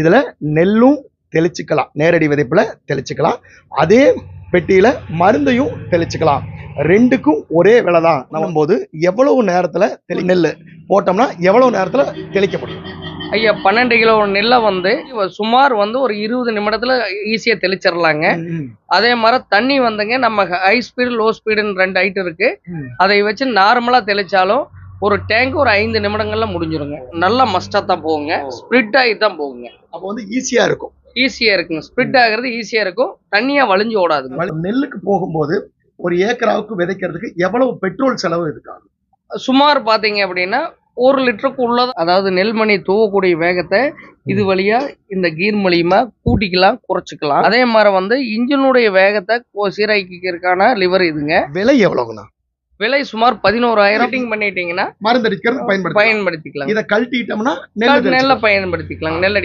இதுல நெல்லும் தெளிச்சுக்கலாம், நேரடி விதைப்புல தெளிச்சுக்கலாம். அதே பெட்டியில மருந்தையும் தெளிச்சுக்கலாம். ரெண்டுக்கும் ஒரே விலை தான். நம்ம போது எவ்வளவு நேரத்துல நெல் போட்டோம்னா எவ்வளவு நேரத்துல தெளிக்க முடியும்? ஐயா 12 கிலோ நெல்லை வந்து சுமார் வந்து ஒரு 20 நிமிடத்துல ஈஸியா தெளிச்சிடலாங்க. அதே மாதிரி தண்ணி வந்துங்க நம்ம ஹை ஸ்பீடு லோ ஸ்பீடுன்னு 2 ஐட்டம் இருக்கு. அதை வச்சு நார்மலா தெளிச்சாலும் ஒரு டேங்க் ஒரு 5 நிமிடங்கள்ல முடிஞ்சிருங்க. நல்லா மஸ்டா தான் போகுங்க, ஸ்ப்ரிட் ஆகி தான் போகுங்க. அப்போ வந்து ஈஸியா இருக்கும். ஈஸியா இருக்குங்க, ஸ்ப்ரிட் ஆகிறது ஈஸியா இருக்கும், தண்ணியா வலிஞ்சு ஓடாதுங்க. நெல்லுக்கு போகும்போது ஒரு ஏக்கராவுக்கு விதைக்கிறதுக்கு எவ்வளவு பெட்ரோல் செலவு இருக்காது? சுமார் பாத்தீங்க அப்படின்னா 1 லிட்டருக்கு உள்ளது. அதாவது நெல்மணி தூவக்கூடிய வேகத்தை இது வழியா இந்த கீர் மூலியமா கூட்டிக்கலாம், குறைச்சிக்கலாம். அதே மாதிரி வந்து இன்ஜினுடைய வேகத்தை சீராக்கிக்கிறதுக்கான லிவர் இதுங்க. விலை எவ்வளவுண்ணா? விலை சுமார் 11,000 பண்ணிட்டீங்கன்னா மருந்தடிக்கிறது பயன்படுத்திக்கலாம். இதை கழட்டிட்டோம்னா நெல்லை பயன்படுத்திக்கலாம். நெல்